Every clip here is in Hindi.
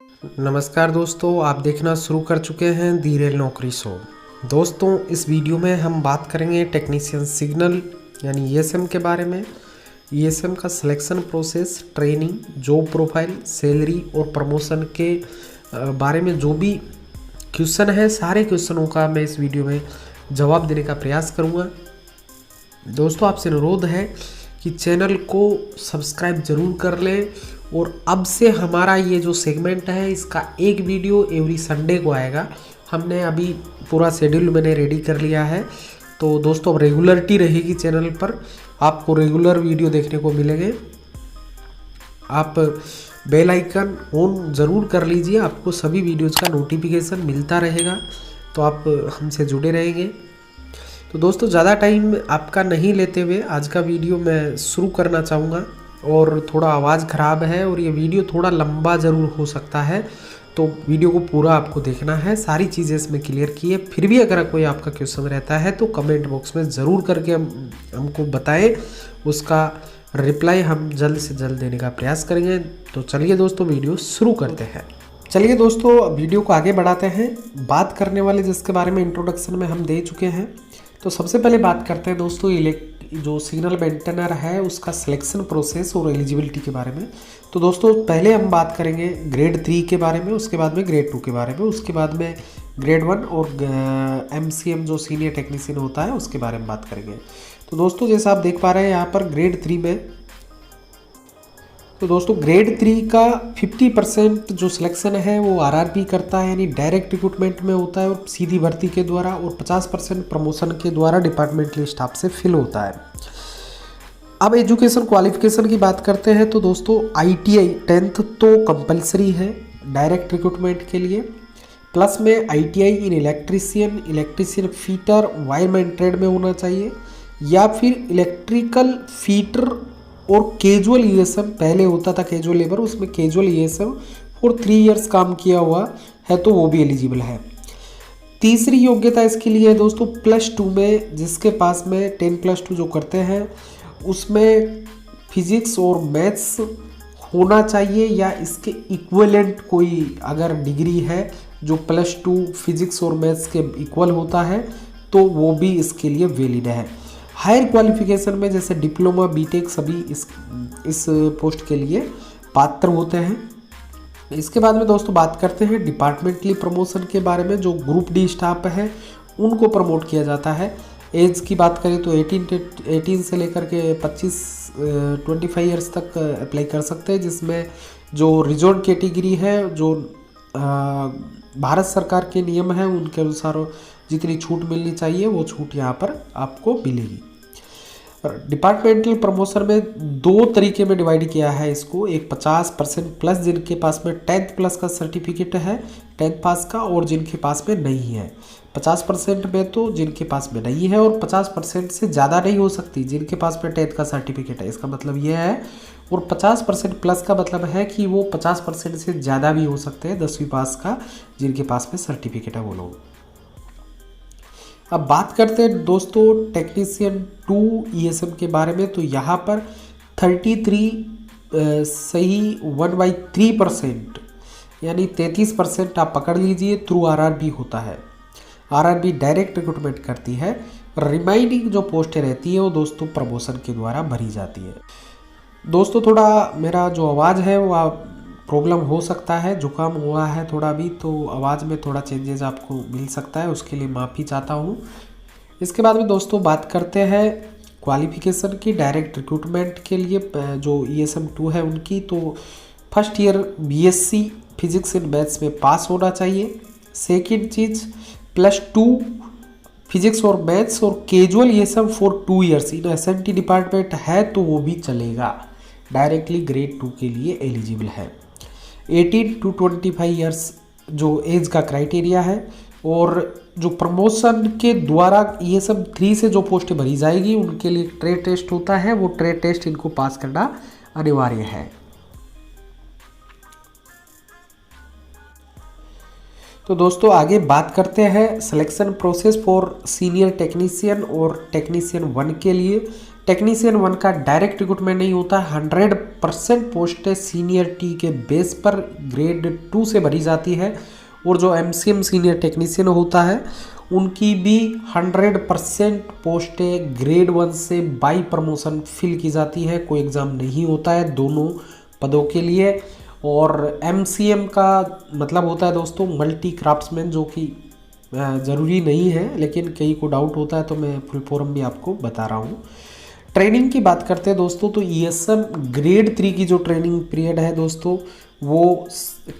नमस्कार दोस्तों, आप देखना शुरू कर चुके हैं दी रेल नौकरी शो। दोस्तों, इस वीडियो में हम बात करेंगे टेक्नीशियन सिग्नल यानी ईएसएम के बारे में। ईएसएम का selection process, training, job profile, salary और प्रमोशन के बारे में जो भी क्वेश्चन है, सारे क्वेश्चनों का मैं इस वीडियो में जवाब देने का प्रयास करूँगा। दोस्तों, आपसे अनुरोध है कि चैनल को सब्सक्राइब जरूर कर लें और अब से हमारा ये जो सेगमेंट है इसका एक वीडियो एवरी संडे को आएगा। हमने अभी पूरा शेड्यूल मैंने रेडी कर लिया है, तो दोस्तों अब रेगुलरिटी रहेगी चैनल पर, आपको रेगुलर वीडियो देखने को मिलेंगे। आप बेल आइकन ऑन ज़रूर कर लीजिए, आपको सभी वीडियोज़ का नोटिफिकेशन मिलता रहेगा, तो आप हमसे जुड़े रहेंगे। तो दोस्तों, ज़्यादा टाइम आपका नहीं लेते हुए आज का वीडियो मैं शुरू करना चाहूँगा। और थोड़ा आवाज़ ख़राब है और ये वीडियो थोड़ा लंबा ज़रूर हो सकता है, तो वीडियो को पूरा आपको देखना है, सारी चीज़ें इसमें क्लियर की है। फिर भी अगर कोई आपका क्वेश्चन रहता है तो कमेंट बॉक्स में ज़रूर करके हमको बताएं, उसका रिप्लाई हम जल्द से जल्द देने का प्रयास करेंगे। तो चलिए दोस्तों, वीडियो शुरू करते हैं। चलिए दोस्तों, वीडियो को आगे बढ़ाते हैं। बात करने वाले जिसके बारे में इंट्रोडक्शन में हम दे चुके हैं, तो सबसे पहले बात करते हैं दोस्तों जो सिग्नल मेंटेनर है उसका सिलेक्शन प्रोसेस और एलिजिबिलिटी के बारे में। तो दोस्तों, पहले हम बात करेंगे ग्रेड 3 के बारे में, उसके बाद में ग्रेड 2 के बारे में, उसके बाद में ग्रेड 1 और MCM जो सीनियर टेक्नीशियन होता है उसके बारे में बात करेंगे। तो दोस्तों, जैसा आप देख पा रहे हैं यहाँ पर ग्रेड 3 में, तो दोस्तों ग्रेड 3 का 50% जो सिलेक्शन है वो RRB करता है, यानी डायरेक्ट रिक्रूटमेंट में होता है और सीधी भर्ती के द्वारा, और 50% प्रमोशन के द्वारा डिपार्टमेंटल स्टाफ से फिल होता है। अब एजुकेशन क्वालिफिकेशन की बात करते हैं, तो दोस्तों ITI 10th तो कंपलसरी है डायरेक्ट रिक्रूटमेंट के लिए, प्लस में ITI इन इलेक्ट्रीशियन फीटर, वायरमैन ट्रेड में होना चाहिए, या फिर इलेक्ट्रिकल फीटर और कैजुअल ESM पहले होता था कैजुअल लेबर, उसमें कैजुअल ESM फॉर 3 इयर्स काम किया हुआ है तो वो भी एलिजिबल है। तीसरी योग्यता इसके लिए है दोस्तों +2 में, जिसके पास में 10+2 जो करते हैं उसमें फिजिक्स और मैथ्स होना चाहिए, या इसके इक्विवेलेंट कोई अगर डिग्री है जो +2 फिजिक्स और मैथ्स के इक्वल होता है तो वो भी इसके लिए वैलिड है। हायर क्वालिफिकेशन में जैसे डिप्लोमा, बीटेक सभी इस पोस्ट के लिए पात्र होते हैं। इसके बाद में दोस्तों बात करते हैं डिपार्टमेंटली प्रमोशन के बारे में। जो ग्रुप डी स्टाफ है उनको प्रमोट किया जाता है। एज की बात करें तो 18 से लेकर के 25 ईयर्स तक अप्लाई कर सकते हैं, जिसमें जो रिजर्व कैटेगरी है, जो भारत सरकार के नियम हैं उनके अनुसार जितनी छूट मिलनी चाहिए वो छूट यहाँ पर आपको मिलेगी। डिपार्टमेंटल प्रमोशन में 2 तरीके में डिवाइड किया है इसको, एक 50% प्लस जिनके पास में 10th प्लस का सर्टिफिकेट है 10th पास का, और जिनके पास में नहीं है। 50% में तो जिनके पास में नहीं है, और 50% से ज़्यादा नहीं हो सकती जिनके पास में 10th का सर्टिफिकेट है, इसका मतलब यह है। और 50% प्लस का मतलब है कि वो 50% से ज़्यादा भी हो सकते हैं 10वीं पास का, जिनके पास में सर्टिफिकेट है वो लोग। अब बात करते हैं दोस्तों टेक्नीशियन 2 ESM के बारे में। तो यहाँ पर 33 सही 1/3% यानी 33% आप पकड़ लीजिए थ्रू RRB होता है। RRB डायरेक्ट रिक्रूटमेंट करती है, रिमाइंडिंग जो पोस्टें रहती है वो दोस्तों प्रमोशन के द्वारा भरी जाती है। दोस्तों, थोड़ा मेरा जो आवाज़ है वो प्रॉब्लम हो सकता है, जुकाम हुआ है थोड़ा भी, तो आवाज़ में थोड़ा चेंजेस आपको मिल सकता है, उसके लिए माफ़ी चाहता हूँ। इसके बाद में दोस्तों बात करते हैं क्वालिफिकेशन की डायरेक्ट रिक्रूटमेंट के लिए जो ESM 2 है उनकी। तो first year BSc physics and maths में पास होना चाहिए। सेकेंड चीज़ +2 फिजिक्स और मैथ्स और casual ESM for 2 years in SNT department है तो वो भी चलेगा, डायरेक्टली ग्रेड 2 के लिए एलिजिबल है। 18 to 25 ईयर्स जो एज का क्राइटेरिया है, और जो प्रमोशन के द्वारा ESM 3 से जो पोस्टें भरी जाएगी उनके लिए ट्रेड टेस्ट होता है, वो ट्रेड टेस्ट इनको पास करना अनिवार्य है। तो दोस्तों आगे बात करते हैं selection process for senior technician और टेक्नीशियन 1 के लिए। टेक्नीशियन 1 का डायरेक्ट रिक्रूटमेंट नहीं होता है, 100% पोस्टें सीनियरिटी के बेस पर ग्रेड 2 से भरी जाती है। और जो MCM सीनियर टेक्नीशियन होता है उनकी भी 100% पोस्टें ग्रेड 1 से बाई प्रमोशन फिल की जाती है, कोई एग्ज़ाम नहीं होता है दोनों पदों के लिए। और MCM का मतलब होता है दोस्तों मल्टी क्राफ्ट्समैन, जो कि ज़रूरी नहीं है लेकिन कई को डाउट होता है, तो मैं फुल फॉर्म भी आपको बता रहा हूँ। ट्रेनिंग की बात करते हैं दोस्तों, तो ESM ग्रेड 3 की जो ट्रेनिंग पीरियड है दोस्तों वो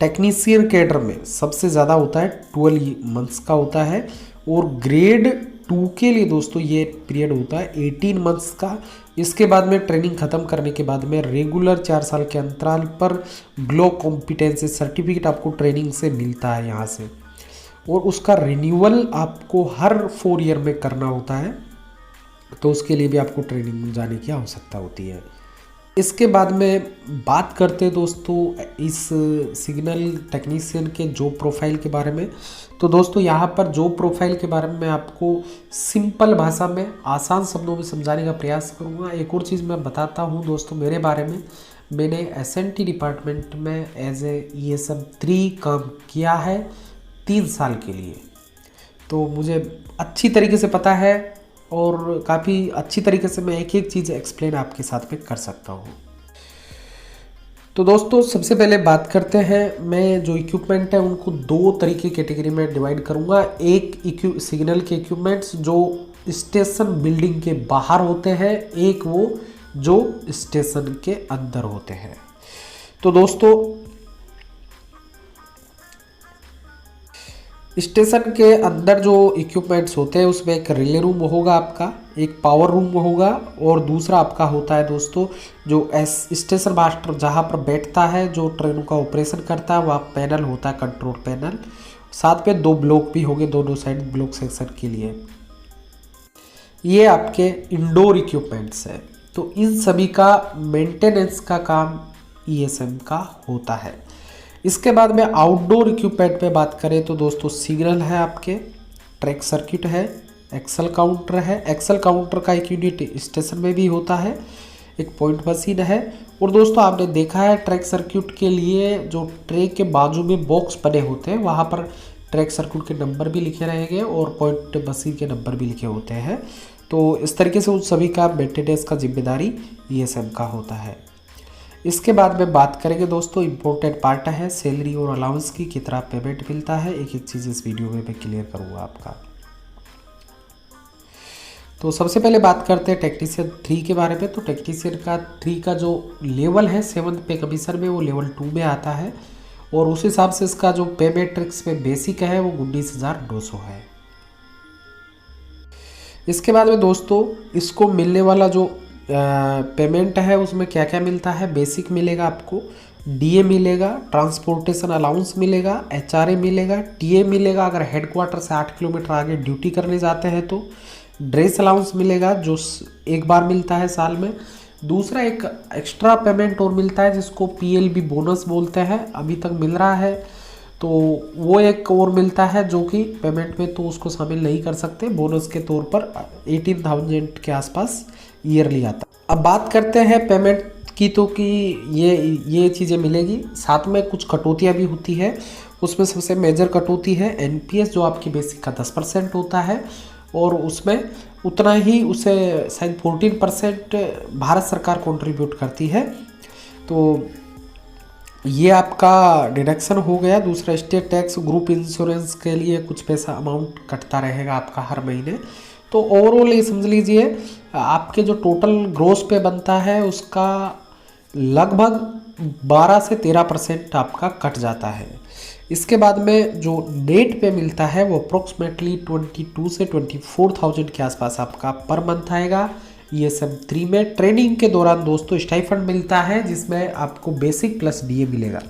टेक्नीशियन कैडर में सबसे ज़्यादा होता है, 12 मंथ्स का होता है। और ग्रेड 2 के लिए दोस्तों ये पीरियड होता है 18 मंथ्स का। इसके बाद में ट्रेनिंग ख़त्म करने के बाद में रेगुलर 4 साल के अंतराल पर ब्लॉक कॉम्पिटेंसी सर्टिफिकेट आपको ट्रेनिंग से मिलता है यहाँ से, और उसका रिन्यूअल आपको हर 4 ईयर में करना होता है, तो उसके लिए भी आपको ट्रेनिंग में जाने की आवश्यकता होती है। इसके बाद में बात करते हैं दोस्तों इस सिग्नल टेक्नीशियन के जॉब प्रोफाइल के बारे में। तो दोस्तों यहाँ पर जॉब प्रोफाइल के बारे में मैं आपको सिंपल भाषा में आसान शब्दों में समझाने का प्रयास करूँगा। एक और चीज़ मैं बताता हूँ दोस्तों मेरे बारे में, मैंने SNT डिपार्टमेंट में एज ए ESM 3 काम किया है 3 साल के लिए, तो मुझे अच्छी तरीके से पता है और काफ़ी अच्छी तरीके से मैं एक एक चीज़ एक्सप्लेन आपके साथ में कर सकता हूँ। तो दोस्तों सबसे पहले बात करते हैं, मैं जो इक्विपमेंट है उनको 2 तरीके कैटेगरी में डिवाइड करूँगा। एक सिग्नल के इक्विपमेंट्स जो स्टेशन बिल्डिंग के बाहर होते हैं, एक वो जो स्टेशन के अंदर होते हैं। तो दोस्तों स्टेशन के अंदर जो इक्विपमेंट्स होते हैं उसमें एक रिले रूम होगा आपका, एक पावर रूम होगा, और दूसरा आपका होता है दोस्तों जो स्टेशन मास्टर जहाँ पर बैठता है, जो ट्रेनों का ऑपरेशन करता है, वहाँ पैनल होता है कंट्रोल पैनल। साथ में 2 ब्लॉक भी होंगे दोनों साइड ब्लॉक सेक्शन के लिए। ये आपके इंडोर इक्विपमेंट्स है, तो इन सभी का मेंटेनेंस का काम ESM का होता है। इसके बाद में आउटडोर इक्विपमेंट पे बात करें तो दोस्तों सिग्नल है आपके, ट्रैक सर्किट है, एक्सल काउंटर है। एक्सल काउंटर का एक यूनिट स्टेशन में भी होता है, एक पॉइंट मशीन है। और दोस्तों आपने देखा है ट्रैक सर्किट के लिए जो ट्रैक के बाजू में बॉक्स बने होते हैं वहाँ पर ट्रैक सर्किट के नंबर भी लिखे रहेंगे और पॉइंट मशीन के नंबर भी लिखे होते हैं। तो इस तरीके से उन सभी का मेंटेनेंस का जिम्मेदारी ESM का होता है। इसके बाद में बात करेंगे दोस्तों इम्पोर्टेंट पार्ट है सैलरी और अलाउंस की, कितना पेमेंट मिलता है, एक एक चीज़ इस वीडियो में मैं क्लियर करूँगा आपका। तो सबसे पहले बात करते हैं टेक्नीशियन 3 के बारे में। तो टेक्नीशियन का 3 का जो लेवल है 7th पे कमीशन में, वो लेवल 2 में आता है, और उस हिसाब से इसका जो पे मैट्रिक्स में बेसिक है वो 19,900 है। इसके बाद में दोस्तों इसको मिलने वाला जो पेमेंट है उसमें क्या क्या मिलता है, बेसिक मिलेगा आपको, DA मिलेगा, ट्रांसपोर्टेशन अलाउंस मिलेगा, HRA मिलेगा, TA मिलेगा अगर हेडक्वार्टर से 8 किलोमीटर आगे ड्यूटी करने जाते हैं तो, ड्रेस अलाउंस मिलेगा जो एक बार मिलता है साल में। दूसरा एक एक्स्ट्रा पेमेंट और मिलता है जिसको PLB बोनस बोलते हैं, अभी तक मिल रहा है, तो वो एक और मिलता है जो कि पेमेंट में तो उसको शामिल नहीं कर सकते, बोनस के तौर पर 18,000 के आसपास ईयरली आता। अब बात करते हैं पेमेंट की, तो कि ये चीज़ें मिलेगी, साथ में कुछ कटौतियाँ भी होती है। उसमें सबसे मेजर कटौती है NPS जो आपकी बेसिक का 10% होता है, और उसमें उतना ही उसे शायद 14% भारत सरकार कंट्रीब्यूट करती है, तो ये आपका डिडक्शन हो गया। दूसरा स्टेट टैक्स, ग्रुप इंश्योरेंस के लिए कुछ पैसा अमाउंट कटता रहेगा आपका हर महीने। तो ओवरऑल ये समझ लीजिए आपके जो टोटल ग्रोस पे बनता है उसका लगभग 12 से 13% आपका कट जाता है। इसके बाद में जो नेट पे मिलता है वो अप्रोक्सीमेटली 22 से 24,000 के आसपास आपका पर मंथ आएगा। ESM 3 में ट्रेनिंग के दौरान दोस्तों स्टाइफंड मिलता है जिसमें आपको बेसिक प्लस DA मिलेगा।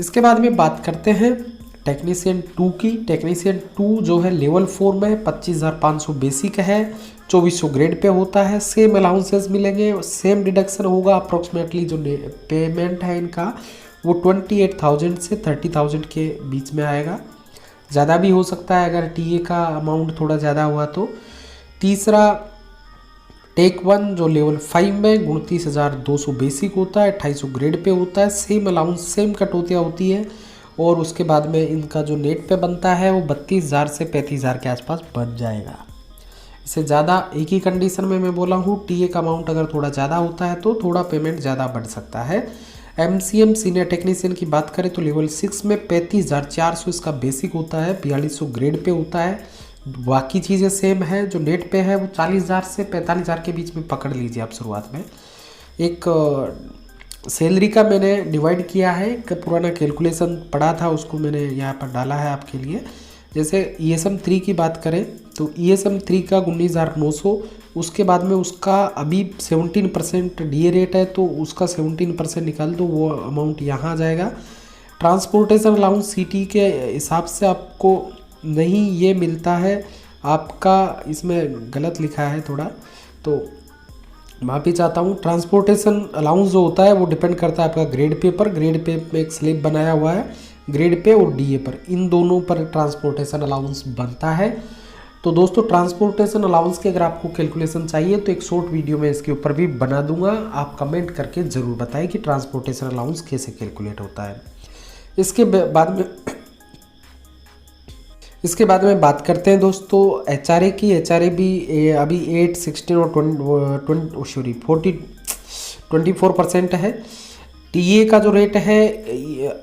इसके बाद में बात करते हैं टेक्नीशियन 2 की। टेक्नीशियन 2 जो है लेवल 4 में 25,500 बेसिक है, 2400 ग्रेड पे होता है, सेम अलाउंसेस मिलेंगे, सेम डिडक्शन होगा। अप्रोक्सीमेटली जो पेमेंट है इनका वो 28,000 से 30,000 के बीच में आएगा, ज़्यादा भी हो सकता है अगर TA का अमाउंट थोड़ा ज़्यादा हुआ तो। तीसरा टेक 1 जो लेवल 5 में 29,200 बेसिक होता है, 2800 ग्रेड पे होता है। सेम अलाउंस सेम कटौतियाँ होती है और उसके बाद में इनका जो नेट पे बनता है वो 32,000 से 35,000 के आसपास बन जाएगा। इससे ज़्यादा एक ही कंडीशन में मैं बोला हूँ, टीए का अमाउंट अगर थोड़ा ज़्यादा होता है तो थोड़ा पेमेंट ज़्यादा बढ़ सकता है। एमसीएम सीनियर टेक्नीशियन की बात करें तो लेवल 6 में 35,400 इसका बेसिक होता है, 4200 ग्रेड पे होता है। बाकी चीज़ें सेम है, जो नेट पे है वो 40,000 से 45,000 के बीच में पकड़ लीजिए आप शुरुआत में। एक सैलरी का मैंने डिवाइड किया है, एक पुराना कैलकुलेशन पड़ा था उसको मैंने यहाँ पर डाला है आपके लिए। जैसे ESM 3 की बात करें तो ESM 3 का 19,900, उसके बाद में उसका अभी 17% DA रेट है तो उसका 17% निकाल दो, वो अमाउंट यहाँ आ जाएगा। ट्रांसपोर्टेशन अलाउंस सिटी के हिसाब से आपको नहीं ये मिलता है, आपका इसमें गलत लिखा है थोड़ा, तो माफ़ी चाहता हूँ। ट्रांसपोर्टेशन अलाउंस जो होता है वो डिपेंड करता है आपका ग्रेड पे पर। ग्रेड पे में एक स्लिप बनाया हुआ है, ग्रेड पे और DA पर, इन दोनों पर ट्रांसपोर्टेशन अलाउंस बनता है। तो दोस्तों ट्रांसपोर्टेशन अलाउंस की अगर आपको कैलकुलेशन चाहिए तो एक शॉर्ट वीडियो में इसके ऊपर भी बना दूंगा, आप कमेंट करके ज़रूर बताएं कि ट्रांसपोर्टेशन अलाउंस कैसे कैलकुलेट होता है। इसके बाद में बात करते हैं दोस्तों HRA की। HRA भी अभी 8, 16 और 24% है। टीए का जो रेट है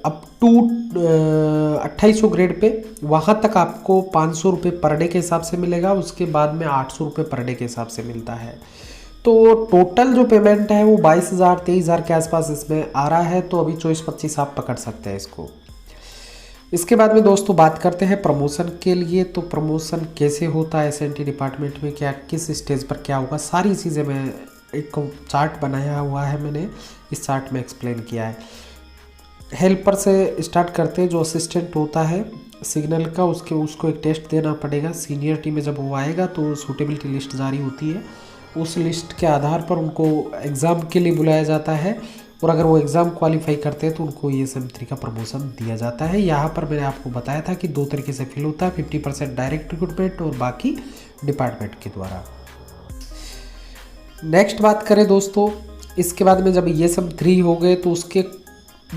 अप टू 2800 ग्रेड पे, वहाँ तक आपको 500 रुपये पर डे के हिसाब से मिलेगा, उसके बाद में 800 रुपये पर डे के हिसाब से मिलता है। तो टोटल जो पेमेंट है वो 22,000 23,000 के आसपास इसमें आ रहा है, तो अभी 24-25 आप पकड़ सकते हैं इसको। इसके बाद में दोस्तों बात करते हैं प्रमोशन के लिए। तो प्रमोशन कैसे होता है SNT डिपार्टमेंट में, क्या किस स्टेज पर क्या होगा, सारी चीज़ें मैं एक चार्ट बनाया हुआ है मैंने, इस चार्ट में एक्सप्लेन किया है। हेल्पर से स्टार्ट करते हैं, जो असिस्टेंट होता है सिग्नल का, उसको एक टेस्ट देना पड़ेगा। सीनियरिटी में जब वो आएगा तो सूटेबिलिटी लिस्ट जारी होती है, उस लिस्ट के आधार पर उनको एग्ज़ाम के लिए बुलाया जाता है और अगर वो एग्ज़ाम क्वालिफाई करते हैं तो उनको ESM 3 का प्रमोशन दिया जाता है। यहाँ पर मैंने आपको बताया था कि 2 तरीके से फिल होता है, 50% डायरेक्ट रिक्रूटमेंट और बाकी डिपार्टमेंट के द्वारा। नेक्स्ट बात करें दोस्तों, इसके बाद में जब ESM 3 हो गए तो उसके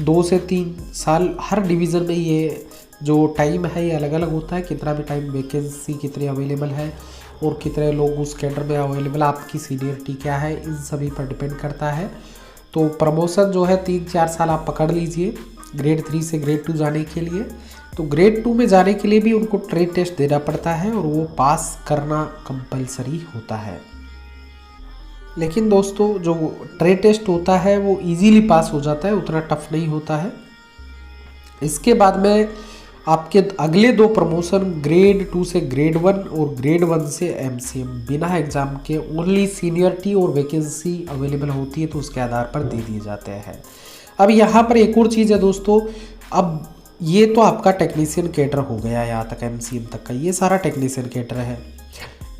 2 से 3 साल हर डिवीज़न में ये जो टाइम है ये अलग अलग होता है, कितना भी टाइम वैकेंसी कितनी अवेलेबल है और कितने लोग उस कैडर में अवेलेबल, आपकी सीनियरिटी क्या है, इन सभी पर डिपेंड करता है। तो प्रमोशन जो है 3-4 साल आप पकड़ लीजिए ग्रेड 3 से ग्रेड 2 जाने के लिए। तो ग्रेड 2 में जाने के लिए भी उनको ट्रेड टेस्ट देना पड़ता है और वो पास करना कंपलसरी होता है। लेकिन दोस्तों जो ट्रेड टेस्ट होता है वो इजीली पास हो जाता है, उतना टफ नहीं होता है। इसके बाद में आपके अगले 2 प्रमोशन ग्रेड 2 से ग्रेड 1 और ग्रेड 1 से MCM बिना एग्ज़ाम के ओनली सीनियरिटी और वैकेंसी अवेलेबल होती है तो उसके आधार पर दे दिए जाते हैं। अब यहाँ पर एक और चीज़ है दोस्तों, अब ये तो आपका टेक्नीशियन कैडर हो गया, यहाँ तक MCM तक का ये सारा टेक्नीशियन कैडर है।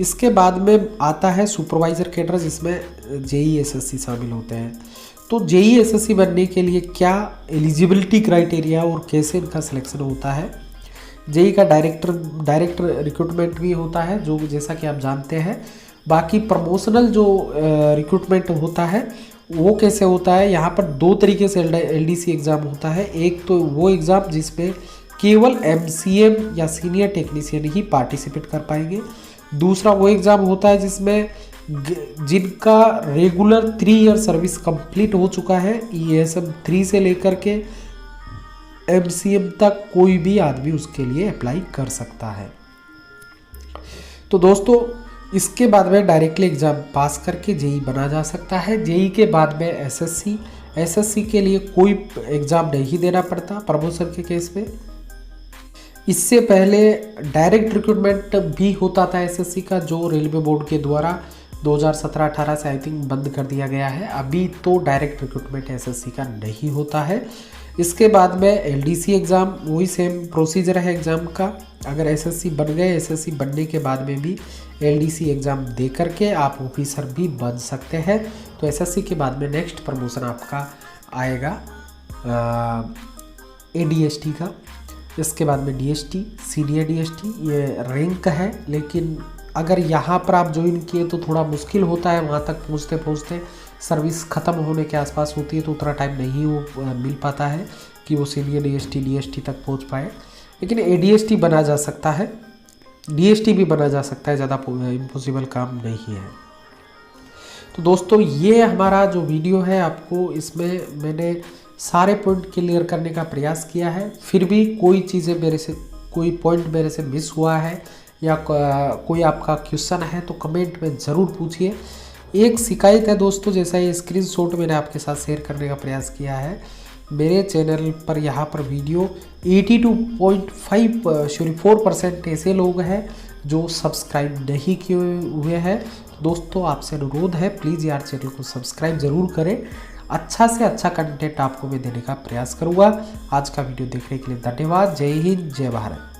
इसके बाद में आता है सुपरवाइज़र कैडर, जिसमें JEE SSC शामिल होते हैं। तो JEE SSC बनने के लिए क्या एलिजिबिलिटी क्राइटेरिया और कैसे इनका सिलेक्शन होता है। JEE का डायरेक्ट रिक्रूटमेंट भी होता है, जो जैसा कि आप जानते हैं। बाकी प्रमोशनल जो रिक्रूटमेंट होता है वो कैसे होता है, यहाँ पर 2 तरीके से LDC एग्ज़ाम होता है। एक तो वो एग्ज़ाम जिसमें केवल MCM या सीनियर टेक्नीशियन ही पार्टिसिपेट कर पाएंगे। दूसरा वो एग्ज़ाम होता है जिसमें जिनका रेगुलर 3 ईयर सर्विस कंप्लीट हो चुका है, ESM 3 से लेकर के MCM तक कोई भी आदमी उसके लिए अप्लाई कर सकता है। तो दोस्तों इसके बाद में डायरेक्टली एग्ज़ाम पास करके JEE बना जा सकता है। JEE के बाद में SSC के लिए कोई एग्ज़ाम नहीं देना पड़ता प्रमोशन के केस में। इससे पहले डायरेक्ट रिक्रूटमेंट भी होता था SSC का, जो रेलवे बोर्ड के द्वारा 2017-18 से आई थिंक बंद कर दिया गया है। अभी तो डायरेक्ट रिक्रूटमेंट SSC का नहीं होता है। इसके बाद में LDC एग्ज़ाम, वही सेम प्रोसीजर है एग्ज़ाम का। अगर SSC बन गए, SSC बनने के बाद में भी LDC एग्ज़ाम दे करके आप ऑफिसर भी बन सकते हैं। तो SSC के बाद में नेक्स्ट प्रमोशन आपका आएगा ADST का। इसके बाद में DST, सीनियर DST, ये रैंक है लेकिन अगर यहाँ पर आप ज्वाइन किए तो थोड़ा मुश्किल होता है, वहाँ तक पहुँचते पहुँचते सर्विस ख़त्म होने के आसपास होती है, तो उतना टाइम नहीं वो मिल पाता है कि वो सीनियर DST तक पहुँच पाए। लेकिन ADST बना जा सकता है, DST भी बना जा सकता है, ज़्यादा इम्पॉसिबल काम नहीं है। तो दोस्तों ये हमारा जो वीडियो है, आपको इसमें मैंने सारे पॉइंट क्लियर करने का प्रयास किया है। फिर भी कोई चीज़ें मेरे से, कोई पॉइंट मेरे से मिस हुआ है या कोई आपका क्वेश्चन है तो कमेंट में ज़रूर पूछिए। एक शिकायत है दोस्तों, जैसा ये स्क्रीनशॉट मैंने आपके साथ शेयर करने का प्रयास किया है, मेरे चैनल पर यहाँ पर वीडियो 82.4% ऐसे लोग हैं जो सब्सक्राइब नहीं किए हुए हैं। दोस्तों आपसे अनुरोध है, प्लीज़ यार चैनल को सब्सक्राइब ज़रूर करें। अच्छा से अच्छा कंटेंट आपको मैं देने का प्रयास करूँगा। आज का वीडियो देखने के लिए धन्यवाद। जय हिंद, जय भारत।